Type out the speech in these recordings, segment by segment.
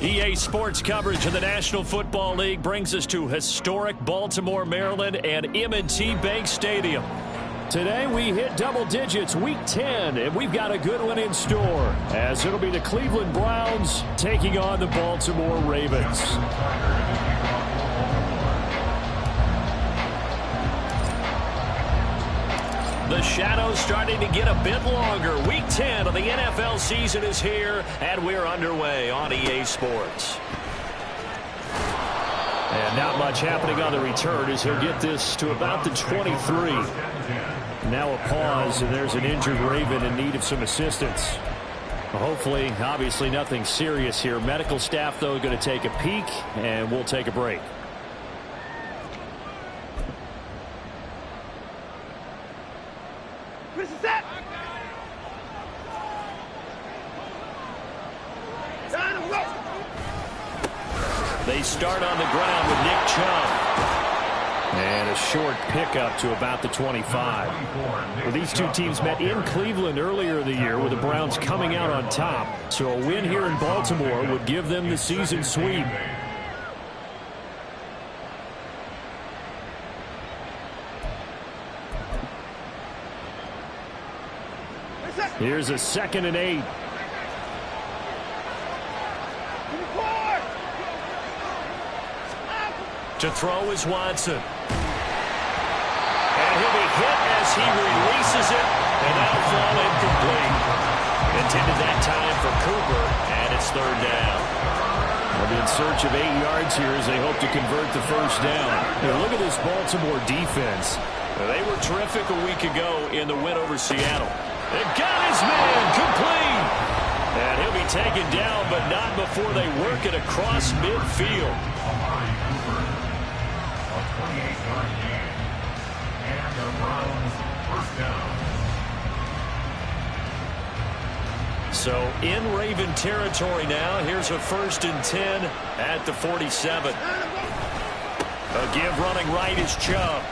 EA Sports coverage of the National Football League brings us to historic Baltimore, Maryland, and M&T Bank Stadium. Today we hit double digits, Week 10, and we've got a good one in store, as it'll be the Cleveland Browns taking on the Baltimore Ravens. The shadow's starting to get a bit longer. Week 10 of the NFL season is here, and we're underway on EA Sports. And not much happening on the return as he'll get this to about the 23. Now a pause, and there's an injured Raven in need of some assistance. Hopefully, obviously nothing serious here. Medical staff, though, going to take a peek, and we'll take a break. They start on the ground with Nick Chubb. And a short pickup to about the 25. Well, these two teams met in Cleveland earlier in the year with the Browns coming out on top. So a win here in Baltimore would give them the season sweep. Here's a 2nd and 8. To throw is Watson. And he'll be hit as he releases it, and that'll fall incomplete. Intended that time for Cooper, and it's 3rd down. They'll be in search of 8 yards here as they hope to convert the 1st down. Now look at this Baltimore defense. They were terrific a week ago in the win over Seattle. They've got his man complete. And he'll be taken down, but not before they work it across midfield. So in Raven territory now. Here's a 1st and 10 at the 47. A give running right is Chubb.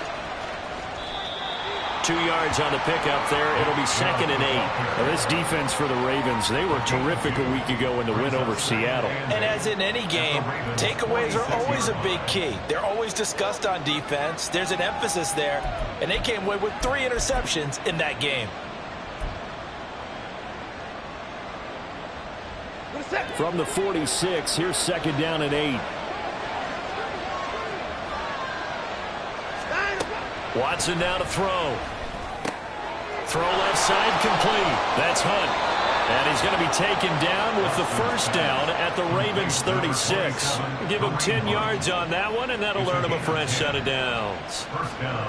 2 yards on the pickup there. It'll be 2nd and 8. Now this defense for the Ravens, they were terrific a week ago in the win over Seattle. And as in any game, takeaways are always a big key. They're always discussed on defense. There's an emphasis there, and they came away with 3 interceptions in that game. From the 46, here's 2nd down and 8. Watson now to throw. Throw left side complete. That's Hunt. And he's going to be taken down with the 1st down at the Ravens 36. Give him 10 yards on that one, and that'll earn him a fresh set of downs.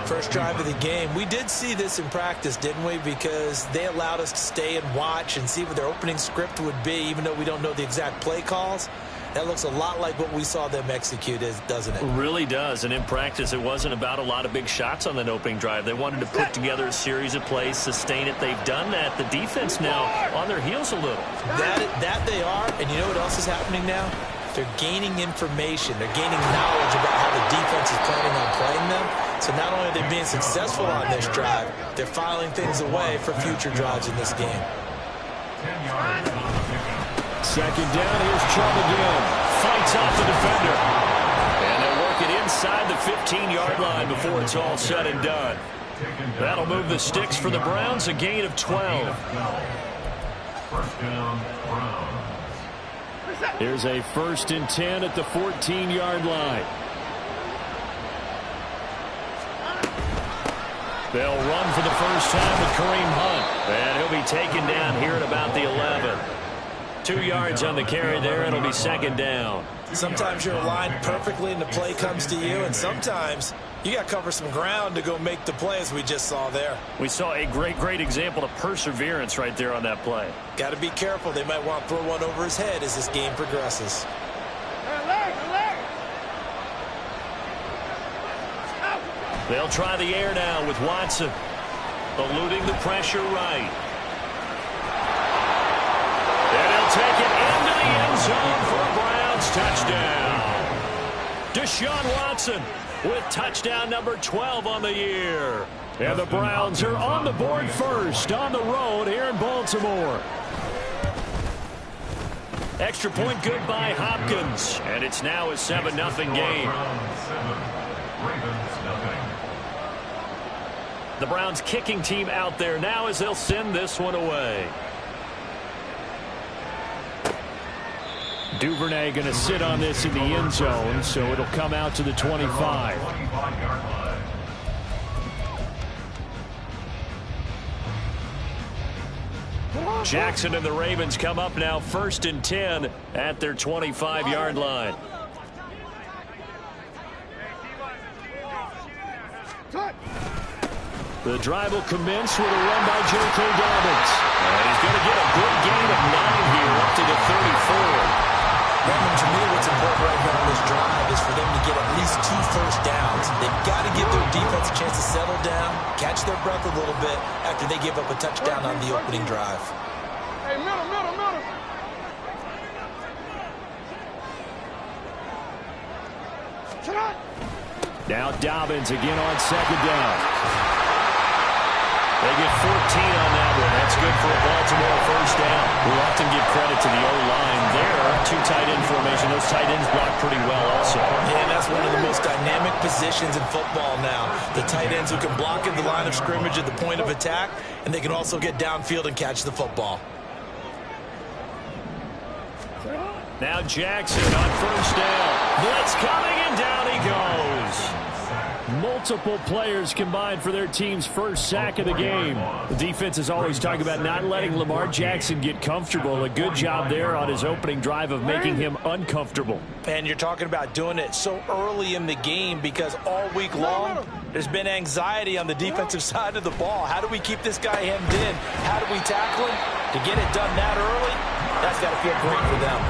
First drive of the game. We did see this in practice, didn't we? Because they allowed us to stay and watch and see what their opening script would be, even though we don't know the exact play calls. That looks a lot like what we saw them execute, doesn't it? It really does. And in practice, it wasn't about a lot of big shots on that opening drive. They wanted to put together a series of plays, sustain it. They've done that. The defense now on their heels a little. That they are. And you know what else is happening now? They're gaining information. They're gaining knowledge about how the defense is planning on playing them. So not only are they being successful on this drive, they're filing things away for future drives in this game. 2nd down, here's Chubb again. Fights off the defender. And they'll work it inside the 15-yard line before it's all said and done. That'll move the sticks for the Browns, a gain of 12. Here's a 1st and 10 at the 14-yard line. They'll run for the first time with Kareem Hunt. And he'll be taken down here at about the 11. 2 yards on the carry there. It'll be 2nd down. Sometimes you're aligned perfectly and the play comes to you, and sometimes you got to cover some ground to go make the play, as we just saw there. We saw a great example of perseverance right there on that play. Got to be careful. They might want to throw one over his head as this game progresses. They'll try the air now with Watson. Eluding the pressure right. And he'll take it into the end zone for a Browns touchdown. Deshaun Watson with touchdown number 12 on the year. And the Browns are on the board first on the road here in Baltimore. Extra point good by Hopkins. And it's now a 7-0 game. The Browns kicking team out there now as they'll send this one away. Duvernay going to sit on this in the end zone, so it'll come out to the 25. Jackson and the Ravens come up now 1st and 10 at their 25-yard line. The drive will commence with a run by J.K. Dobbins. And he's going to get a good gain of 9 here up to the 34. Raymond, to me, what's important right now on this drive is for them to get at least 2 first downs. They've got to give their defense a chance to settle down, catch their breath a little bit after they give up a touchdown on the opening drive. Hey, middle. Now Dobbins again on 2nd down. They get 14 on that one. That's good for a Baltimore first down. We'll often give credit to the O-line there. 2 tight end formation. Those tight ends block pretty well also. Yeah, that's one of the most dynamic positions in football now. The tight ends who can block at the line of scrimmage at the point of attack, and they can also get downfield and catch the football. Now Jackson on first down. Blitz coming, and down he goes. Multiple players combined for their team's first sack of the game. The defense is always talking about not letting Lamar Jackson get comfortable. A good job there on his opening drive of making him uncomfortable. And you're talking about doing it so early in the game because all week long there's been anxiety on the defensive side of the ball. How do we keep this guy hemmed in? How do we tackle him? To get it done that early, that's got to feel great for them.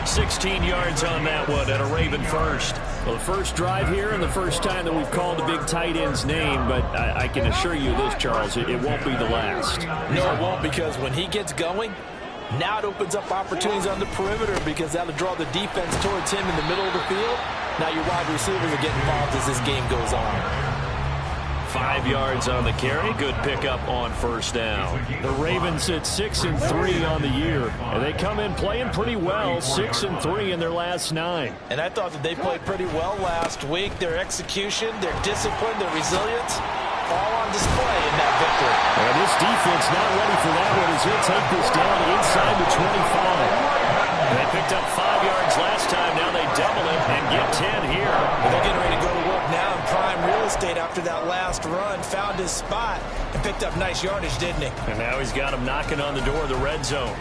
16 yards on that one and a Raven first. Well, the first drive here and the first time that we've called the big tight end's name, but I can assure you this, Charles, it won't be the last. No, it won't, because when he gets going, now it opens up opportunities on the perimeter because that'll draw the defense towards him in the middle of the field. Now your wide receivers are getting involved as this game goes on. 5 yards on the carry. Good pickup on first down. The Ravens at 6-3 on the year. And they come in playing pretty well. 6-3 in their last 9. And I thought that they played pretty well last week. Their execution, their discipline, their resilience, all on display in that victory. And this defense not ready for that one as he'll take this down inside the 25. They picked up 5 yards last time. Now they double it and get 10 here. Well, they're getting ready to go to work now in prime real estate after that last run. Found his spot and picked up nice yardage, didn't he? And now he's got him knocking on the door of the red zone.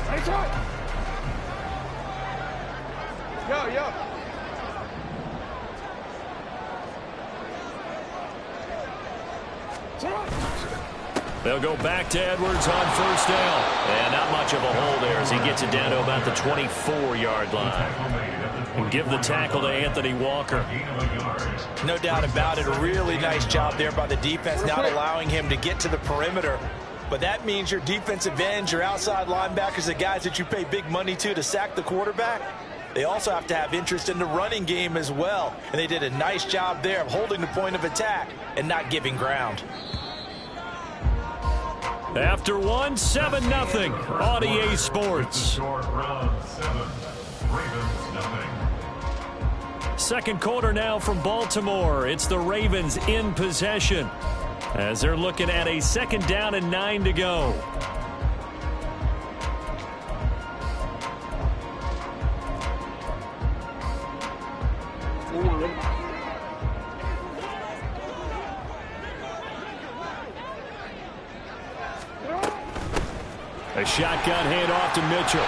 Nice shot. Yo. They'll go back to Edwards on first down. And not much of a hole there as he gets it down to about the 24-yard line. And give the tackle to Anthony Walker. No doubt about it. A really nice job there by the defense, not allowing him to get to the perimeter. But that means your defensive ends, your outside linebackers, the guys that you pay big money to sack the quarterback, they also have to have interest in the running game as well. And they did a nice job there of holding the point of attack and not giving ground. After 1, 7-0 on EA Sports. Second quarter now from Baltimore. It's the Ravens in possession as they're looking at a 2nd down and 9 to go. A shotgun handoff to Mitchell.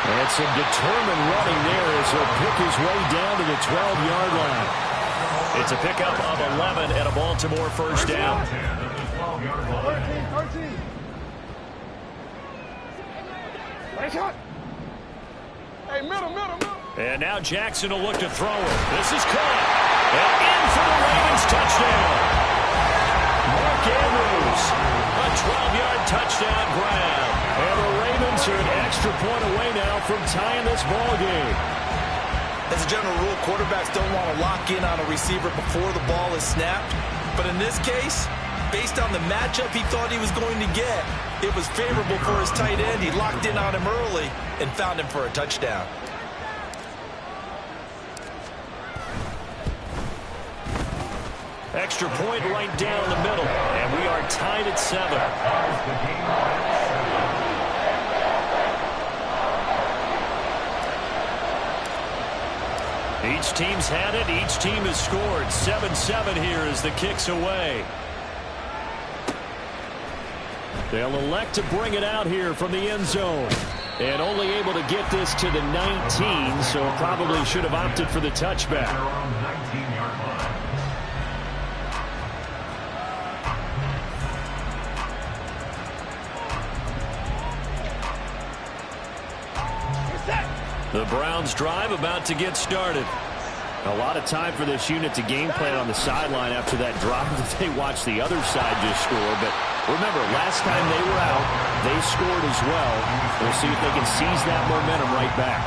And some determined running there as he'll pick his way down to the 12-yard line. It's a pickup of 11 and a Baltimore first down. 13. Nice shot. Hey, middle. And now Jackson will look to throw it. This is caught. And in for the Ravens touchdown. Mark Andrews, a 12-yard touchdown grab. And the Ravens are an extra point away now from tying this ball game. As a general rule, quarterbacks don't want to lock in on a receiver before the ball is snapped. But in this case, based on the matchup he thought he was going to get, It was favorable for his tight end. He locked in on him early and found him for a touchdown. Extra point right down the middle, and we are tied at 7. Each team's had it. Each team has scored. 7-7 here as the kick's away. They'll elect to bring it out here from the end zone. And only able to get this to the 19, so probably should have opted for the touchback. The Browns drive about to get started. A lot of time for this unit to game plan on the sideline after that drive that they watched the other side just score. But remember, last time they were out, they scored as well. We'll see if they can seize that momentum right back.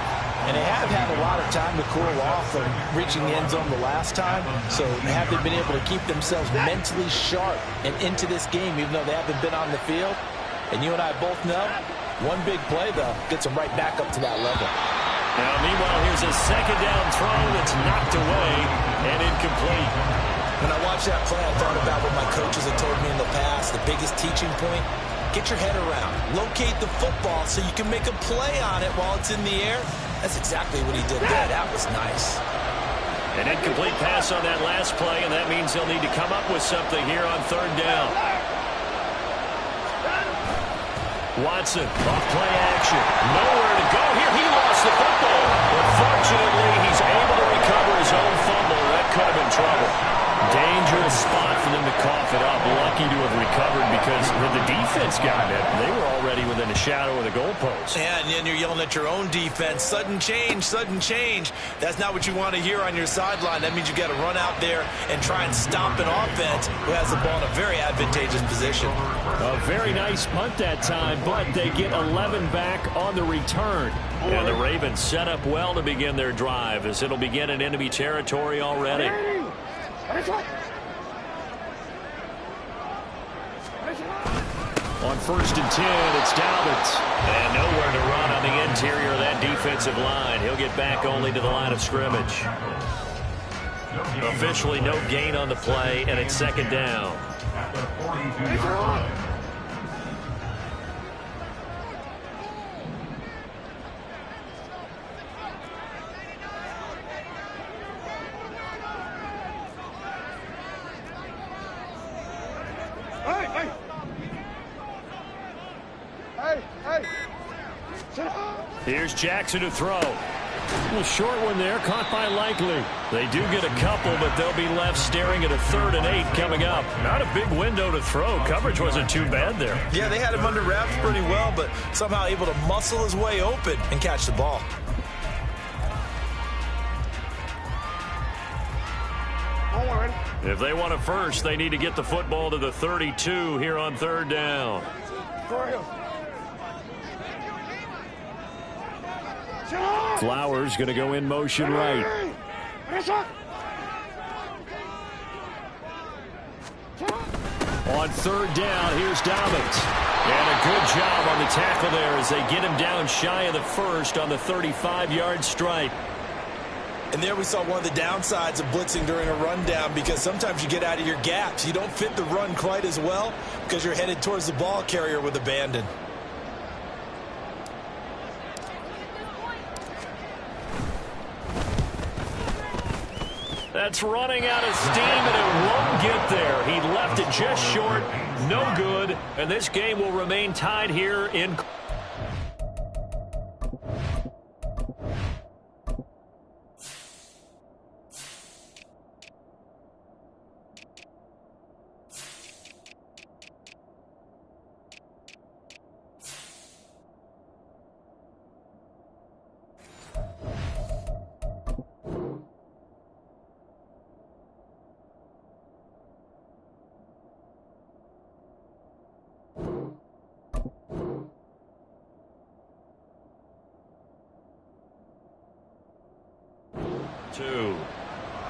And they have had a lot of time to cool off from reaching the end zone the last time. So have they been able to keep themselves mentally sharp and into this game, even though they haven't been on the field? And you and I both know, one big play, though, gets them right back up to that level. Now, meanwhile, here's a second down throw that's knocked away and incomplete. When I watched that play, I thought about what my coaches had told me in the past. The biggest teaching point, get your head around. Locate the football so you can make a play on it while it's in the air. That's exactly what he did there. That was nice. An incomplete pass on that last play, and that means they'll need to come up with something here on third down. Watson, off play action. Nowhere to go here. He lost the football. But fortunately, he's able to recover his own fumble. That could have been trouble. Dangerous spot for them to cough it up. Lucky to have recovered because when the defense got it, they were already within a shadow of the goalpost. Yeah, and then you're yelling at your own defense. Sudden change, sudden change. That's not what you want to hear on your sideline. That means you got to run out there and try and stop an offense who has the ball in a very advantageous position. A very nice punt that time, but they get 11 back on the return. And the Ravens set up well to begin their drive as it'll begin in enemy territory already. On 1st and 10, it's Dalvin. And nowhere to run on the interior of that defensive line. He'll get back only to the line of scrimmage. Officially no gain on the play, and it's second down. Here's Jackson to throw. A short one there, caught by Likely. They do get a couple, but they'll be left staring at a 3rd and 8 coming up. Not a big window to throw. Coverage wasn't too bad there. Yeah, they had him under wraps pretty well, but somehow able to muscle his way open and catch the ball. If they want it first, they need to get the football to the 32 here on third down. Flowers going to go in motion right. On third down, here's Dobbins. And a good job on the tackle there as they get him down shy of the first on the 35-yard stripe. And there we saw one of the downsides of blitzing during a rundown, because sometimes you get out of your gaps. You don't fit the run quite as well because you're headed towards the ball carrier with abandon. That's running out of steam, and it won't get there. He left it just short. No good. And this game will remain tied here in...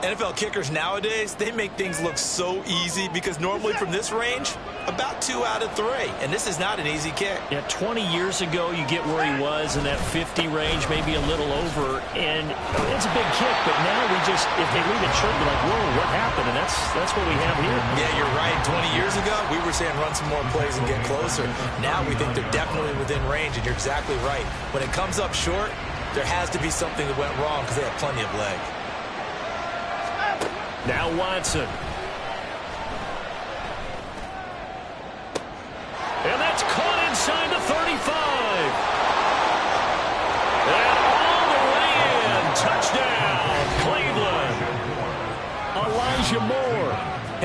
NFL kickers nowadays, they make things look so easy because normally from this range, about 2 out of 3. And this is not an easy kick. Yeah, 20 years ago, you get where he was in that 50 range, maybe a little over. And it's a big kick, but now we just, if they leave it short, we're like, whoa, what happened? And that's what we have here. Yeah, you're right. 20 years ago, we were saying run some more plays and get closer. Now we think they're definitely within range, and you're exactly right. When it comes up short, there has to be something that went wrong because they have plenty of leg. Now Watson. And that's caught inside the 35. And all the way in. Touchdown, Cleveland. Elijah Moore,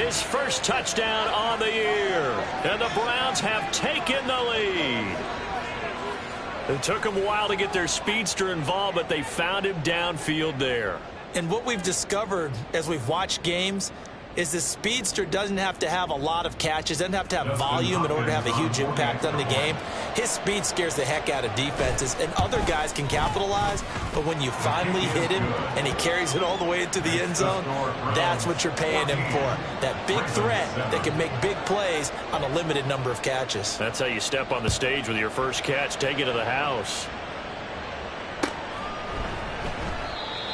his first touchdown on the year. And the Browns have taken the lead. It took them a while to get their speedster involved, but they found him downfield there. And what we've discovered as we've watched games is the speedster doesn't have to have a lot of catches, doesn't have to have volume in order to have a huge impact on the game. His speed scares the heck out of defenses, and other guys can capitalize, but when you finally hit him and he carries it all the way into the end zone, that's what you're paying him for. That big threat that can make big plays on a limited number of catches. That's how you step on the stage with your first catch, take it to the house.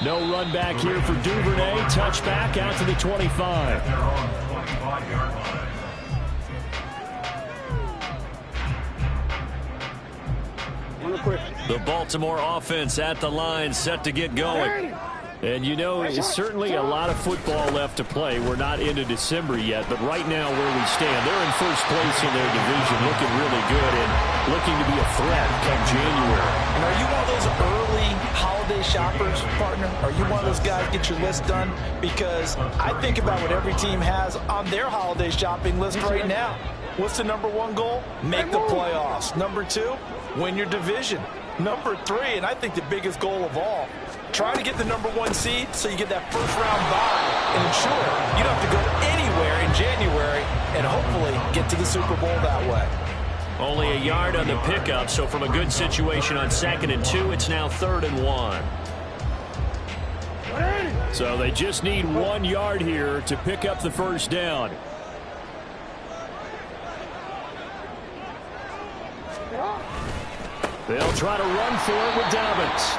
No run back here for Duvernay. Touchback out to the 25. The Baltimore offense at the line, set to get going. And you know, it's certainly a lot of football left to play. We're not into December yet, but right now where we stand, they're in first place in their division, looking really good and looking to be a threat come January. And are you one of those early holiday shoppers, partner? Are you one of those guys get your list done? Because I think about what every team has on their holiday shopping list right now. What's the #1 goal? Make the playoffs. #2, win your division. #3, and I think the biggest goal of all, try to get the #1 seed so you get that first-round bye and ensure you don't have to go anywhere in January and hopefully get to the Super Bowl that way. Only a yard on the pickup, so from a good situation on 2nd and 2, it's now 3rd and 1. So they just need 1 yard here to pick up the first down. They'll try to run for it with Dobbins.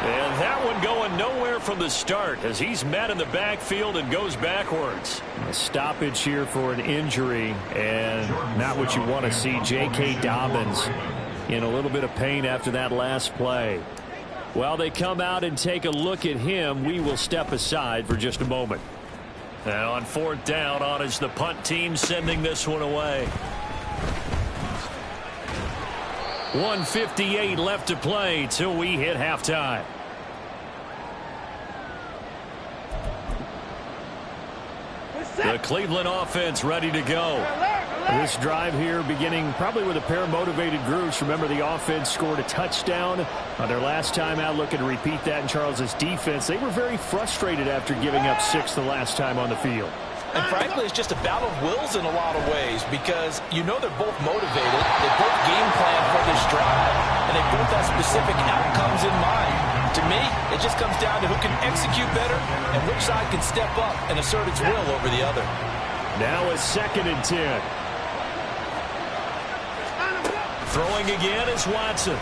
And that one going nowhere from the start as he's met in the backfield and goes backwards. A stoppage here for an injury, and not what you want to see. J.K. Dobbins in a little bit of pain after that last play. While they come out and take a look at him, we will step aside for just a moment. And on 4th down, on is the punt team sending this one away. 1:58 left to play till we hit halftime. The Cleveland offense ready to go. This drive here beginning probably with a pair of motivated groups. Remember, the offense scored a touchdown on their last time out, looking to repeat that in Charles's defense. They were very frustrated after giving up 6 the last time on the field. And frankly, it's just a battle of wills in a lot of ways because you know they're both motivated. They both game plan for this drive, and they both have specific outcomes in mind. To me, it just comes down to who can execute better and which side can step up and assert its will over the other. Now a 2nd and 10. Throwing again is Watson.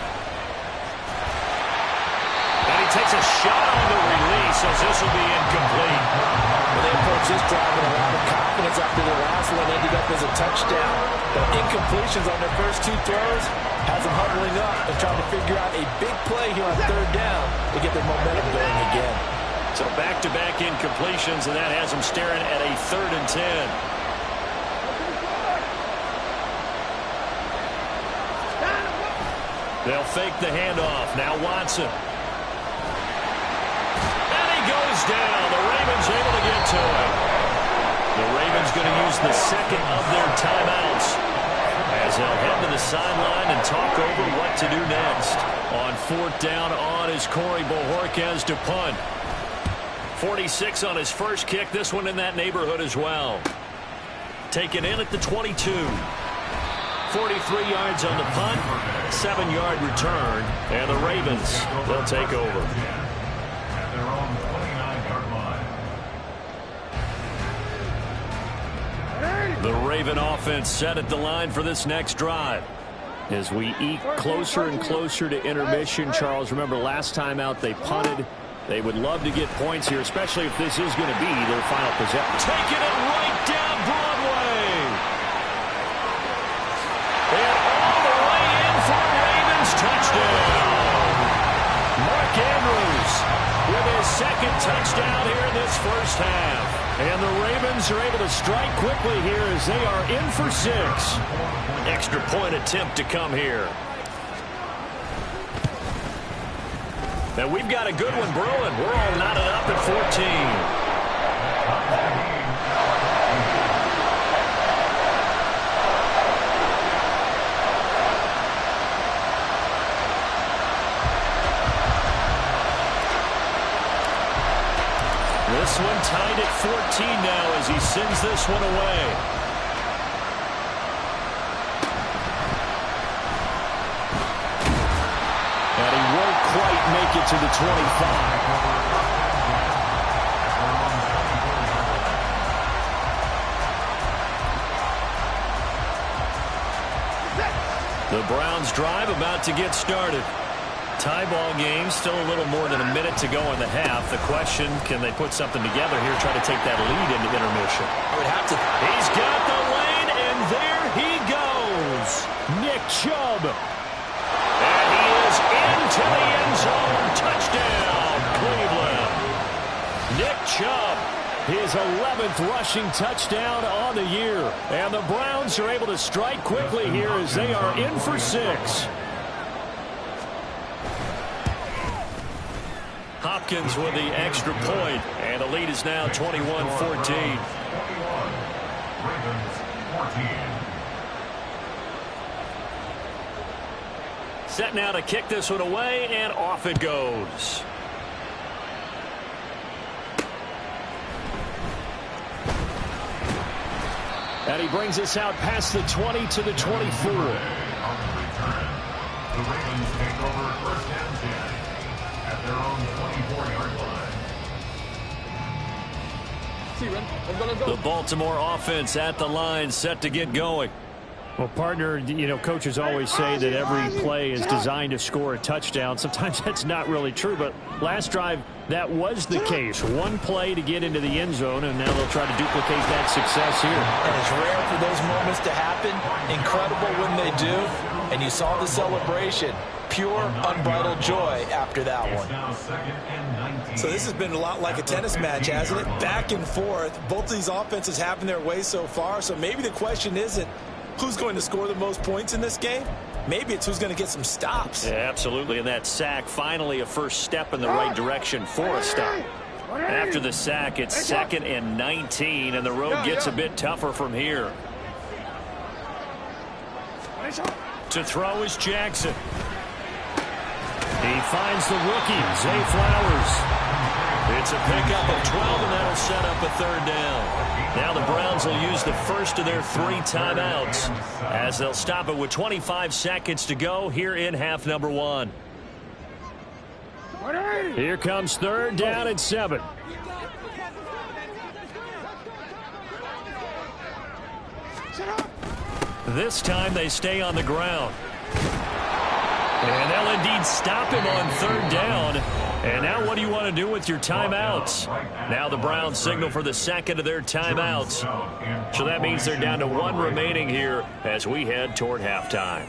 And he takes a shot on the release as this will be incomplete. Well, they approach this drive with a lot of confidence after the last one ended up as a touchdown. But incompletions on their first 2 throws has them huddling up and trying to figure out a big play here on 3rd down to get their momentum going again. So back-to-back incompletions, and that has them staring at a 3rd and 10. They'll fake the handoff. Now Watson. And he goes down. The Ravens able to get to him. The Ravens going to use the 2nd of their timeouts as they'll head to the sideline and talk over what to do next. On 4th down, on is Corey Bojorquez to punt. 46 on his first kick. This one in that neighborhood as well. Taken in at the 22. 43 yards on the punt, 7-yard return, and the Ravens, they'll take over. The Raven offense set at the line for this next drive. As we eke closer and closer to intermission, Charles, remember last time out they punted. They would love to get points here, especially if this is going to be their final possession. Taking it right down Broadway. And all the way in for a Ravens touchdown. Mark Andrews with his second touchdown here in this first half. And the Ravens are able to strike quickly here as they are in for 6. Extra point attempt to come here. And we've got a good one brewing. We're all knotted up at 14. This one tied at 14 now as he sends this one away. And he won't quite make it to the 25. The Browns drive about to get started. Tie ball game, still a little more than a minute to go in the half. The question, can they put something together here, try to take that lead into intermission? I would have to. He's got the lane, and there he goes. Nick Chubb. And he is into the end zone. Touchdown, Cleveland. Nick Chubb, his 11th rushing touchdown on the year. And the Browns are able to strike quickly here as they are in for 6. Hopkins with the extra point, and the lead is now 21-14. Set now to kick this one away, and off it goes. And he brings us out past the 20 to the 24. The Ravens take over first and 10 at their own 24-yard line. The Baltimore offense at the line, set to get going. Well, partner, you know, coaches always say that every play is designed to score a touchdown. Sometimes that's not really true, but last drive, that was the case. One play to get into the end zone, and now they'll try to duplicate that success here. And it's rare for those moments to happen. Incredible when they do. And you saw the celebration. Pure, unbridled joy after that one. So this has been a lot like a tennis match, hasn't it? Back and forth. Both of these offenses having their way so far. So maybe the question isn't who's going to score the most points in this game. Maybe it's who's going to get some stops. Yeah, absolutely. And that sack, finally a first step in the right direction for a stop. After the sack, it's 2nd and 19, and the road gets a bit tougher from here. To throw is Jackson. He finds the rookie, Zay Flowers. It's a pickup of 12, and that'll set up a 3rd down. Now the Browns will use the first of their 3 timeouts as they'll stop it with 25 seconds to go here in half number 1. Here comes 3rd down and 7. This time they stay on the ground. And they'll indeed stop him on 3rd down. And now what do you want to do with your timeouts? Now the Browns signal for the 2nd of their timeouts. So that means they're down to 1 remaining here as we head toward halftime.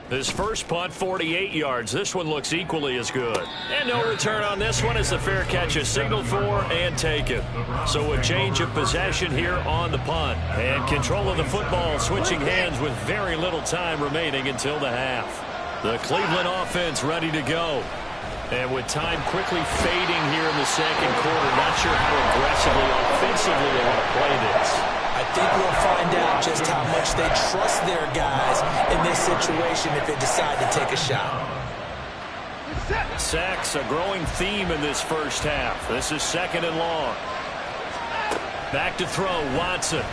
This first punt, 48 yards. This one looks equally as good. And no return on this one as the fair catch is signaled for and taken. So a change of possession here on the punt. And control of the football switching hands with very little time remaining until the half. The Cleveland offense ready to go. And with time quickly fading here in the 2nd quarter, not sure how aggressively, offensively they want to play this. I think we'll find out just how much they trust their guys in this situation if they decide to take a shot. Sacks, a growing theme in this first half. This is 2nd and long. Back to throw, Watson.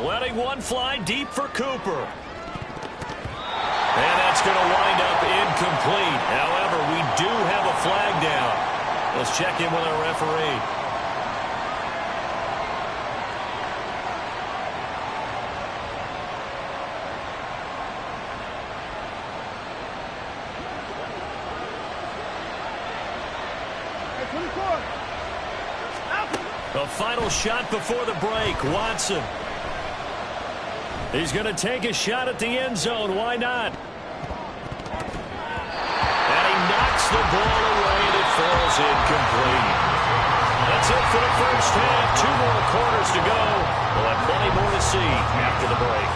Letting one fly deep for Cooper. And that's going to wind up incomplete. However, we do have a flag down. Let's check in with our referee. The final shot before the break, Watson. He's going to take a shot at the end zone. Why not? And he knocks the ball away, and it falls incomplete. That's it for the first half. 2 more quarters to go. We'll have plenty more to see after the break.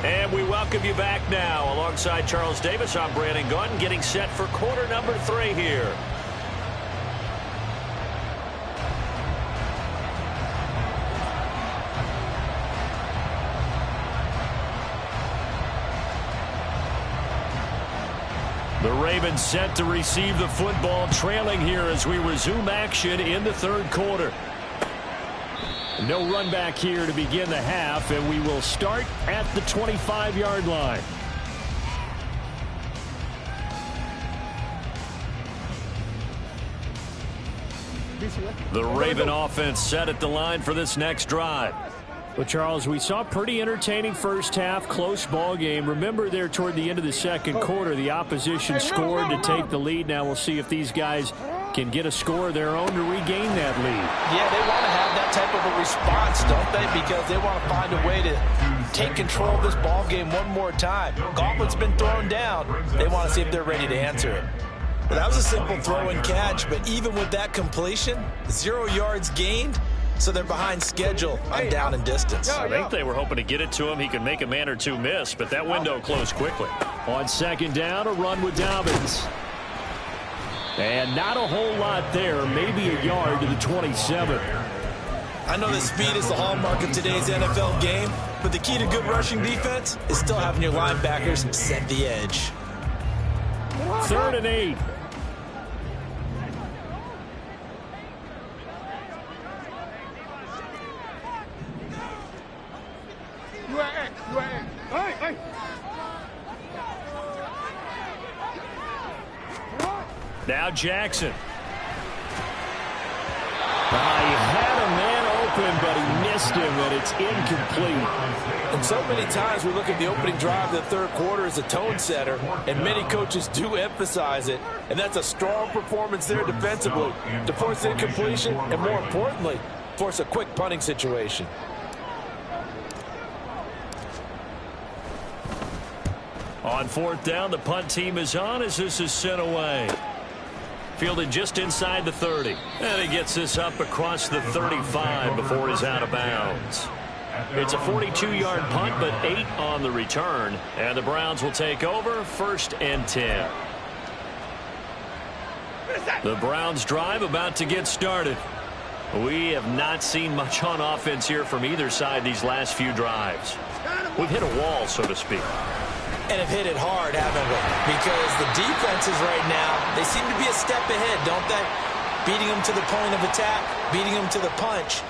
And we welcome you back now. Alongside Charles Davis, I'm Brandon Gaudin, getting set for quarter number 3 here. The Ravens set to receive the football, trailing here as we resume action in the third quarter. No run back here to begin the half, and we will start at the 25-yard line. The Raven offense set at the line for this next drive. Well, Charles, we saw a pretty entertaining first half, close ball game. Remember there toward the end of the second quarter, the opposition scored to take the lead. Now we'll see if these guys can get a score of their own to regain that lead. Yeah, they want to have that type of a response, don't they? Because they want to find a way to take control of this ball game one more time. Gauntlet's been thrown down. They want to see if they're ready to answer it. Well, that was a simple throw and catch, but even with that completion, 0 yards gained, so they're behind schedule on down and distance. I think they were hoping to get it to him. He could make a man or two miss, but that window closed quickly. On second down, a run with Dobbins. And not a whole lot there, maybe a yard to the 27. I know that speed is the hallmark of today's NFL game, but the key to good rushing defense is still having your linebackers set the edge. 3rd and 8. Now Jackson. He had a man open, but he missed him, and it's incomplete. And so many times we look at the opening drive of the third quarter as a tone setter, and many coaches do emphasize it, and that's a strong performance there defensively to force incompletion and, more importantly, force a quick punting situation. On 4th down, the punt team is on as this is sent away. Fielded just inside the 30. And he gets this up across the 35 before he's out of bounds. It's a 42-yard punt, but 8 on the return. And the Browns will take over 1st and 10. The Browns drive about to get started. We have not seen much on offense here from either side these last few drives. We've hit a wall, so to speak. And have hit it hard, haven't we? Because the defenses right now, they seem to be a step ahead, don't they? Beating them to the point of attack, beating them to the punch.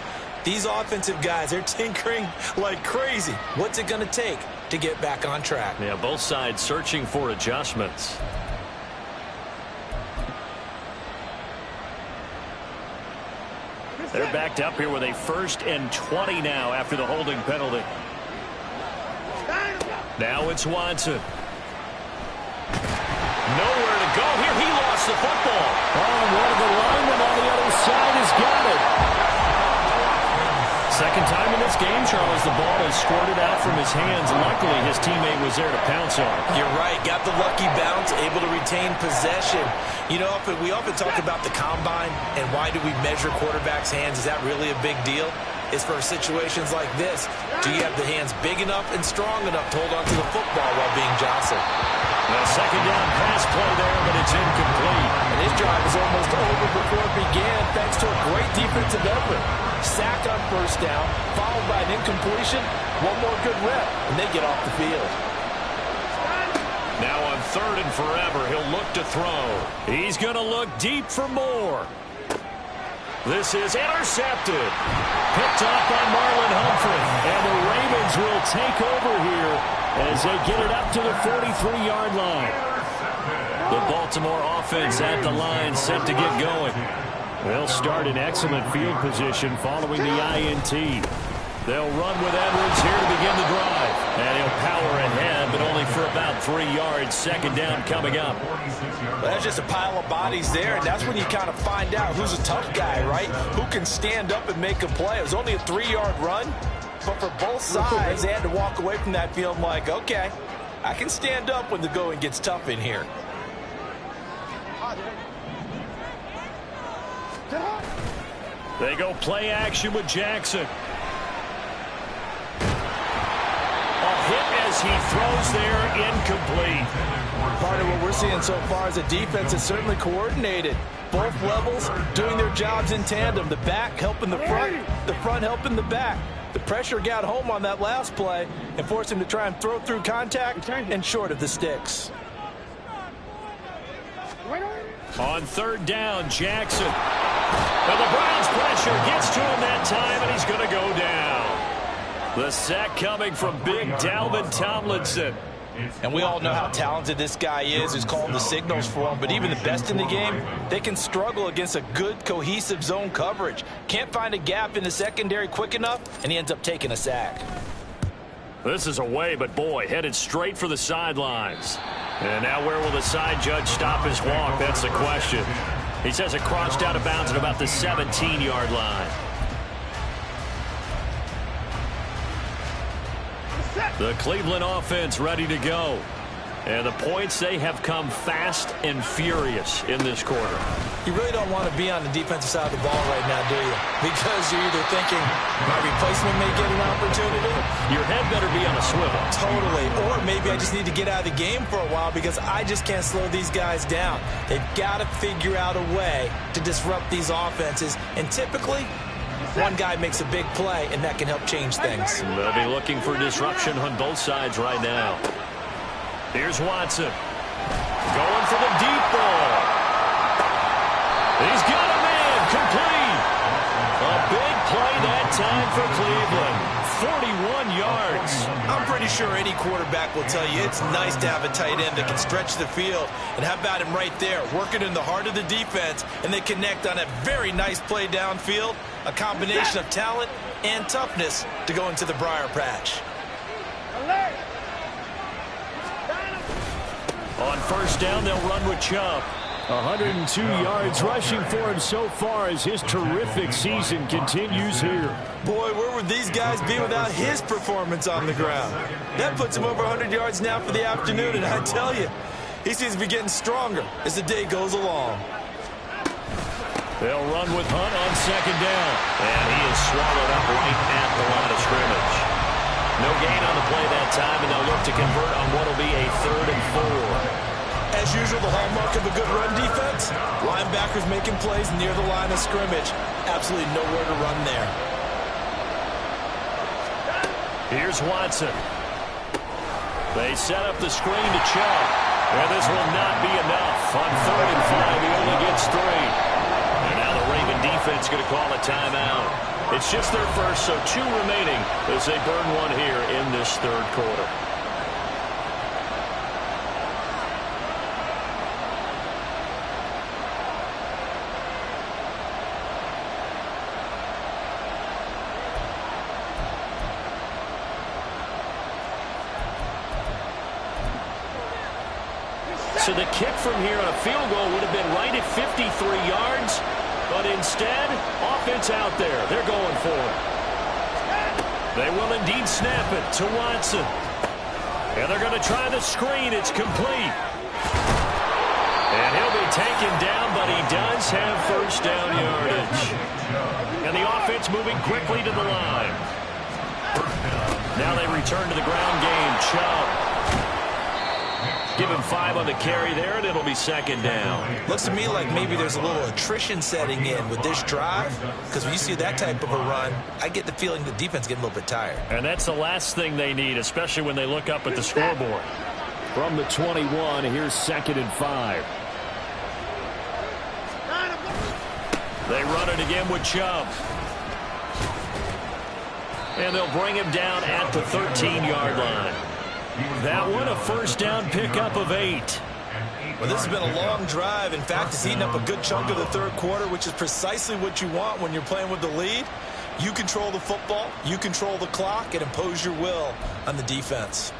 These offensive guys, they're tinkering like crazy. What's it going to take to get back on track? Yeah, both sides searching for adjustments. They're backed up here with a 1st and 20 now after the holding penalty. Now it's Watson. Nowhere to go here. He lost the football. Oh, and one of the linemen on the other side has got it. Second time in this game, Charles, the ball is squirted out from his hands. Luckily, his teammate was there to pounce on. You're right. Got the lucky bounce, able to retain possession. You know, we often talk about the combine and why do we measure quarterbacks' hands. Is that really a big deal? It's for situations like this. Do you have the hands big enough and strong enough to hold on to the football while being jostled? A second down pass play there, but it's incomplete. And his drive is almost over before it began thanks to a great defensive effort. Sack on 1st down, followed by an incompletion. One more good rep, and they get off the field. Now on 3rd and forever, he'll look to throw. He's going to look deep for more. This is intercepted. Picked off by Marlon Humphrey. And the Ravens will take over here as they get it up to the 43-yard line. The Baltimore offense at the line set to get going. They'll start in excellent field position following the INT. They'll run with Edwards here to begin the drive. And he'll power ahead, but only for about 3 yards. Second down coming up. Well, that's just a pile of bodies there, and that's when you kind of find out who's a tough guy, right? Who can stand up and make a play. It was only a 3-yard run, but for both sides, they had to walk away from that field like, okay, I can stand up when the going gets tough in here. They go play action with Jackson. A hit as he throws there, incomplete. Part of what we're seeing so far is a defense that's certainly coordinated. Both levels doing their jobs in tandem. The back helping the front helping the back. The pressure got home on that last play and forced him to try and throw through contact and short of the sticks. On third down, Jackson. And the Browns pressure gets to him that time, and he's going to go down. The sack coming from big Dalvin Tomlinson. And we all know how talented this guy is, who's calling the signals for him. But even the best in the game, they can struggle against a good, cohesive zone coverage. Can't find a gap in the secondary quick enough, and he ends up taking a sack. This is away, but boy, headed straight for the sidelines. And now where will the side judge stop his walk? That's the question. He says it crossed out of bounds at about the 17-yard line. The Cleveland offense ready to go. And the points, they have come fast and furious in this quarter. You really don't want to be on the defensive side of the ball right now, do you? Because you're either thinking my replacement may get an opportunity. Your head better be on a swivel. Totally. Or maybe I just need to get out of the game for a while because I just can't slow these guys down. They've got to figure out a way to disrupt these offenses. And typically, one guy makes a big play, and that can help change things. They'll be looking for disruption on both sides right now. Here's Watson. Going for the deep ball. He's got a man. Complete. A big play that time for Cleveland. 41 yards. I'm pretty sure any quarterback will tell you it's nice to have a tight end that can stretch the field. And how about him right there, working in the heart of the defense, and they connect on a very nice play downfield. A combination of talent and toughness to go into the briar patch. On first down, they'll run with Chubb. 102 yards rushing for him so far as his terrific season continues here. Boy, where would these guys be without his performance on the ground? That puts him over 100 yards now for the afternoon, and I tell you, he seems to be getting stronger as the day goes along. They'll run with Hunt on second down. And he is swallowed up right at the line of scrimmage. No gain on the play that time, and they'll look to convert on what will be a 3rd and 4. As usual, the hallmark of a good run defense, linebackers making plays near the line of scrimmage. Absolutely nowhere to run there. Here's Watson. They set up the screen to Chubb. And this will not be enough. On 3rd and 5, he only gets 3. And now the Raven defense going to call a timeout. It's just their first, so 2 remaining as they burn one here in this 3rd quarter. So the kick from here on a field goal would have been right at 53 yards. But instead, offense out there. They're going for it. They will indeed snap it to Watson. And they're going to try the screen. It's complete. And he'll be taken down, but he does have first down yardage. And the offense moving quickly to the line. Now they return to the ground game. Chubb. Give him 5 on the carry there, and it'll be second down. Looks to me like maybe there's a little attrition setting in with this drive, because when you see that type of a run, I get the feeling the defense getting a little bit tired. And that's the last thing they need, especially when they look up at the scoreboard. From the 21, here's 2nd and 5. They run it again with Chubb. And they'll bring him down at the 13-yard line. That one, a first down pickup of 8. Well, this has been a long drive. In fact, it's eaten up a good chunk of the third quarter, which is precisely what you want when you're playing with the lead. You control the football, you control the clock, and impose your will on the defense.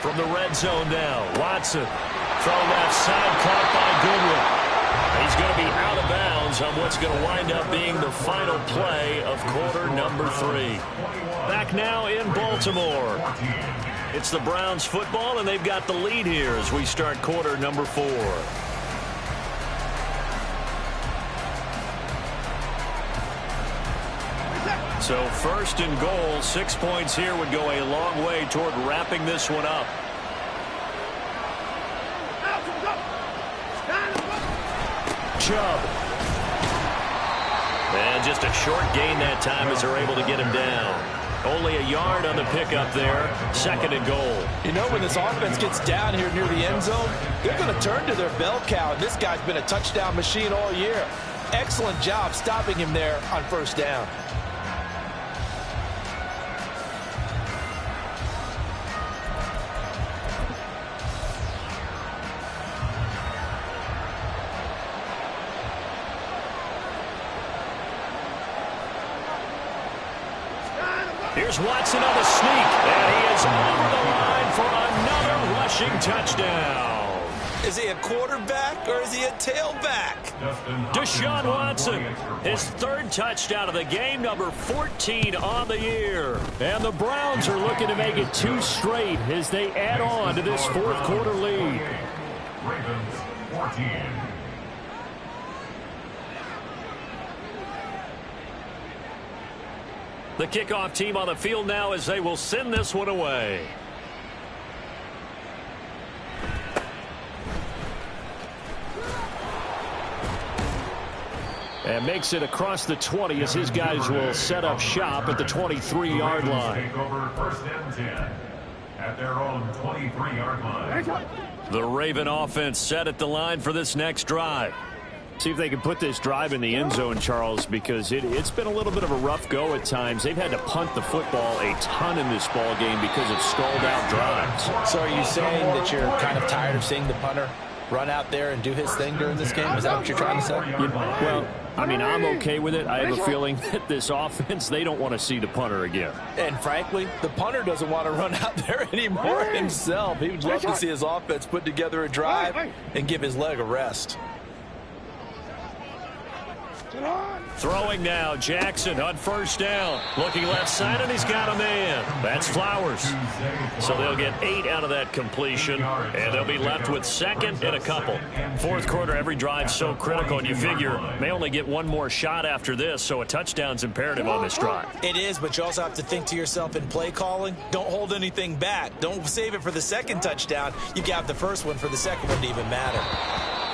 From the red zone now, Watson. Throw left side, caught by Goodwin. He's going to be out of bounds on what's going to wind up being the final play of quarter number 3. Back now in Baltimore. It's the Browns football, and they've got the lead here as we start quarter number 4. So first and goal, 6 points here would go a long way toward wrapping this one up. Chubb. And just a short gain that time as they're able to get him down. Only a yard on the pickup there. Second and goal. You know, when this offense gets down here near the end zone, they're going to turn to their bell cow. And this guy's been a touchdown machine all year. Excellent job stopping him there on first down. Here's Watson on the sneak, and he is over the line for another rushing touchdown. Is he a quarterback or is he a tailback? Deshaun Watson, his third touchdown of the game, number 14 on the year. And the Browns are looking to make it 2 straight as they add on to this fourth quarter lead. Ravens 14. The kickoff team on the field now as they will send this one away. And makes it across the 20 as his guys will set up shop at the 23-yard line. Take over first and 10 at their own 23-yard line. The Raven offense set at the line for this next drive. See if they can put this drive in the end zone, Charles, because it's been a little bit of a rough go at times. They've had to punt the football a ton in this ball game because of stalled out drives. So are you saying that you're kind of tired of seeing the punter run out there and do his thing during this game? Is that what you're trying to say? Well, I mean, I'm okay with it. I have a feeling that this offense, they don't want to see the punter again. And frankly, the punter doesn't want to run out there anymore himself. He would love to see his offense put together a drive and give his leg a rest. Throwing now, Jackson on first down. Looking left side, and he's got a man. That's Flowers. So they'll get 8 out of that completion, and they'll be left with second and a couple. Fourth quarter, every drive's so critical, and you figure may only get one more shot after this, so a touchdown's imperative on this drive. It is, but you also have to think to yourself in play calling, don't hold anything back. Don't save it for the second touchdown. You got the first one for the second one to even matter.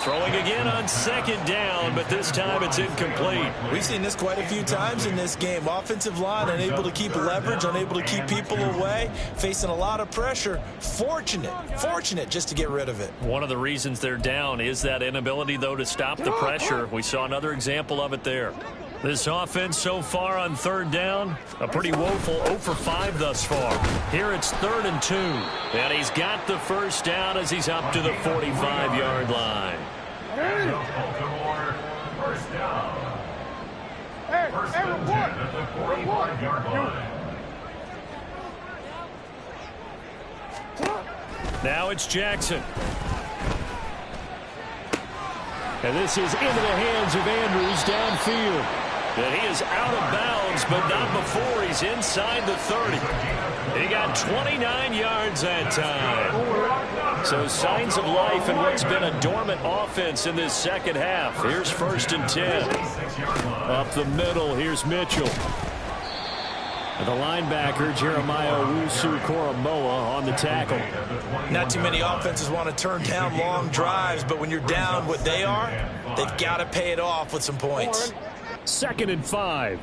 Throwing again on second down, but this time it's incomplete. We've seen this quite a few times in this game. Offensive line unable to keep leverage, unable to keep people away, facing a lot of pressure. Fortunate just to get rid of it. One of the reasons they're down is that inability, though, to stop the pressure. We saw another example of it there. This offense so far on third down, a pretty woeful 0 for 5 thus far. Here it's 3rd and 2. And he's got the first down as he's up to the 45-yard line. Baltimore, first down. First Hey, and 10 at the 45-yard line. Now it's Jackson. And this is into the hands of Andrews downfield. And he is out of bounds, but not before he's inside the 30. He got 29 yards that time. So signs of life in what's been a dormant offense in this second half. Here's 1st and 10. Up the middle, here's Mitchell. And the linebacker, Jeremiah Owusu-Koramoah, on the tackle. Not too many offenses want to turn down long drives, but when you're down what they are, they've got to pay it off with some points. 2nd and 5.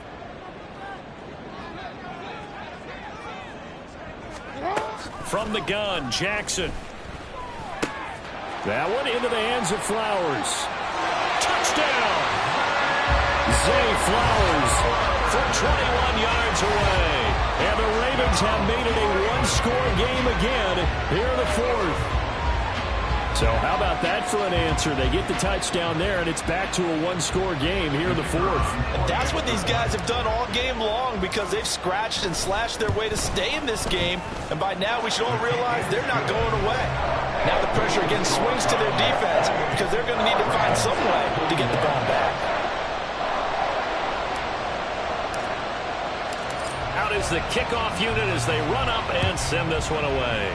from the gun, Jackson. That one into the hands of Flowers. Touchdown! Zay Flowers from 21 yards away. And the Ravens have made it a one-score game again here in the fourth. So how about that for an answer? They get the touchdown there, and it's back to a one-score game here in the fourth. And that's what these guys have done all game long because they've scratched and slashed their way to stay in this game. And by now we should all realize they're not going away. Now the pressure again swings to their defense because they're going to need to find some way to get the ball back. Out is the kickoff unit as they run up and send this one away.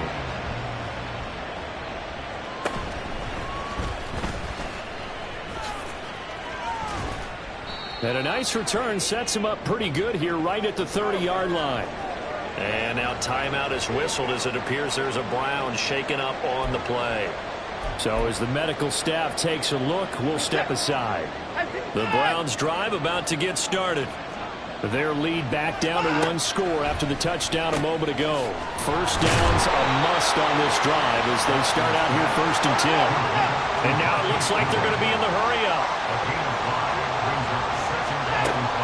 And a nice return sets him up pretty good here right at the 30-yard line. And now timeout is whistled as it appears there's a Brown shaken up on the play. So as the medical staff takes a look, we'll step aside. The Browns drive about to get started. Their lead back down to one score after the touchdown a moment ago. First down's a must on this drive as they start out here 1st and 10. And now it looks like they're going to be in the hurry-up.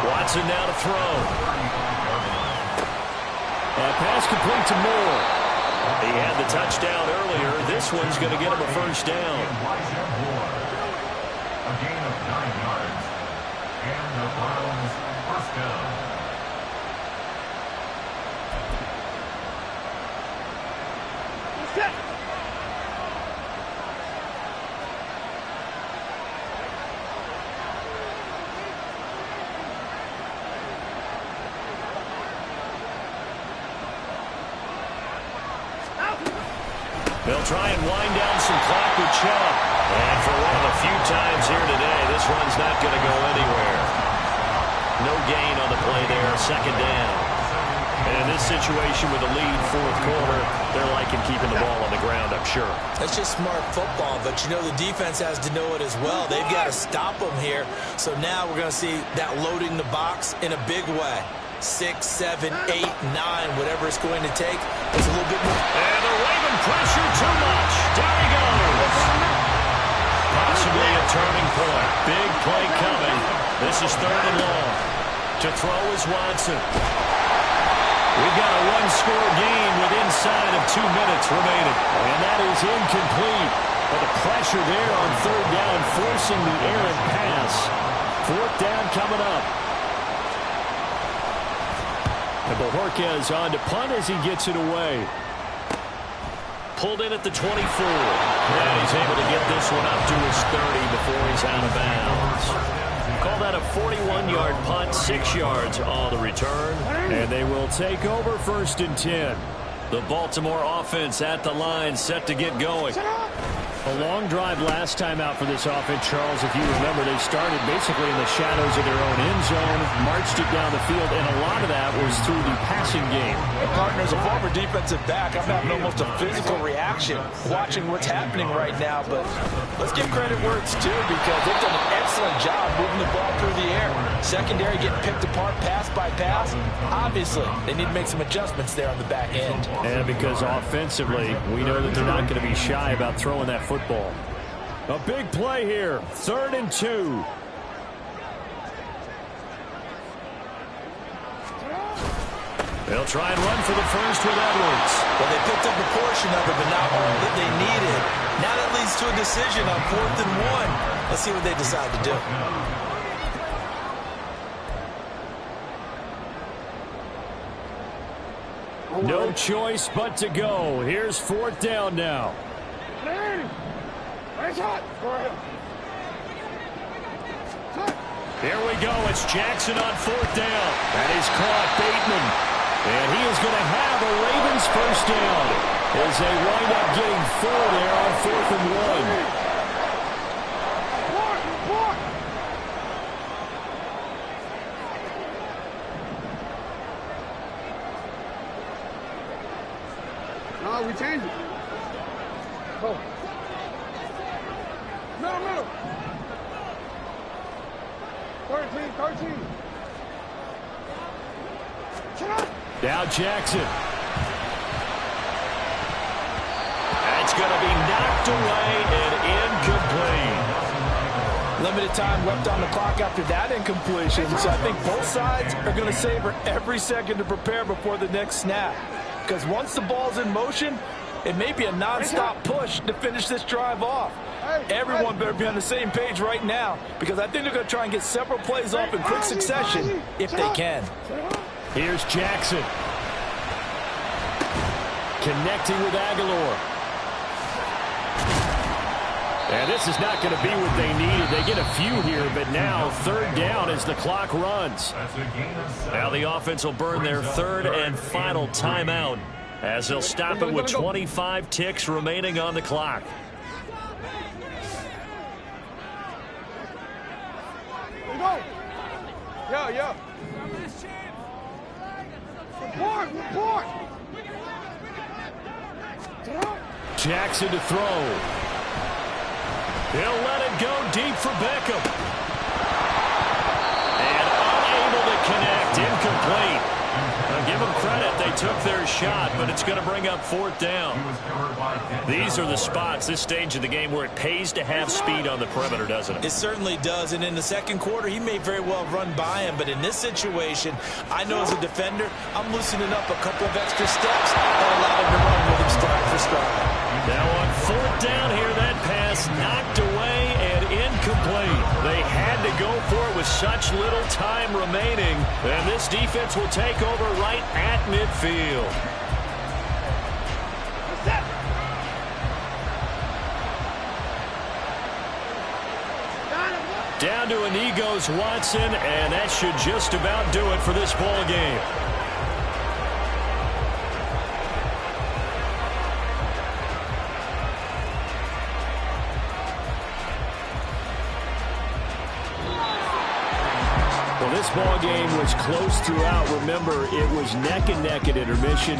Watson now to throw. A pass complete to Moore. He had the touchdown earlier. This one's going to get him a first down. A gain of 9 yards. And the Browns first down. They'll try and wind down some clock with Chubb. And for one of the few times here today, this run's not going to go anywhere. No gain on the play there, 2nd down. And in this situation with a lead 4th quarter, they're liking keeping the ball on the ground, I'm sure. That's just smart football, but you know the defense has to know it as well. They've got to stop them here. So now we're going to see that loading the box in a big way. 6, 7, 8, 9, whatever it's going to take. It's a little bit more. And the Raven pressure too much. Down he goes. Possibly a turning point. Big play coming. This is 3rd and long. To throw is Watson. We've got a one-score game with inside of 2 minutes remaining. And that is incomplete. But the pressure there on 3rd down, forcing the errant pass. 4th down coming up. And Bojorquez on to punt as he gets it away. Pulled in at the 24. And he's able to get this one up to his 30 before he's out of bounds. Call that a 41-yard punt, 6 yards on the return. And they will take over 1st and 10. The Baltimore offense at the line, set to get going. A long drive last time out for this offense, Charles. If you remember, they started basically in the shadows of their own end zone, marched it down the field, and a lot of that was through the passing game. And partners, a former defensive back, I'm having almost a physical reaction watching what's happening right now. But let's give credit where it's due because they've done an excellent job moving the ball through the air. Secondary getting picked apart pass by pass. Obviously, they need to make some adjustments there on the back end. And because offensively, we know that they're not going to be shy about throwing that football. A big play here. 3rd and 2. They'll try and run for the first with Edwards. Well, they picked up a portion of it, but not all that they needed. Now that leads to a decision on 4th and 1. Let's see what they decide to do. No choice but to go. Here's 4th down now. Here we go. It's Jackson on 4th down. That is caught. Bateman. And he is going to have a Ravens first down as they wind up getting 4 there on 4th and 1. No, we changed it. Go. Middle. 13. Now Jackson. going to be knocked away and incomplete. Limited time left on the clock after that incompletion, so I think both sides are going to savor every second to prepare before the next snap. Because once the ball's in motion, it may be a non-stop push to finish this drive off. Everyone better be on the same page right now, because I think they're going to try and get several plays off in quick succession if they can. Here's Jackson. Connecting with Aguilar. And this is not going to be what they needed. They get a few here, but now third down as the clock runs. Now the offense will burn their third and final timeout as they'll stop it with 25 ticks remaining on the clock. Yo. Report. Jackson to throw. He'll let it go deep for Beckham. And unable to connect. Incomplete. Now give them credit. They took their shot, but it's going to bring up fourth down. These are the spots, this stage of the game, where it pays to have speed on the perimeter, doesn't it? It certainly does, and in the second quarter, he may very well run by him, but in this situation, I know as a defender, I'm loosening up a couple of extra steps and allow him to run with him stride for stride. Now on fourth down here, that pass knocked away and incomplete. They had to go for it with such little time remaining, and this defense will take over right at midfield. Down to Inigos Watson, and that should just about do it for this ball game. Well, this ball game was close throughout. Remember, it was neck and neck at intermission.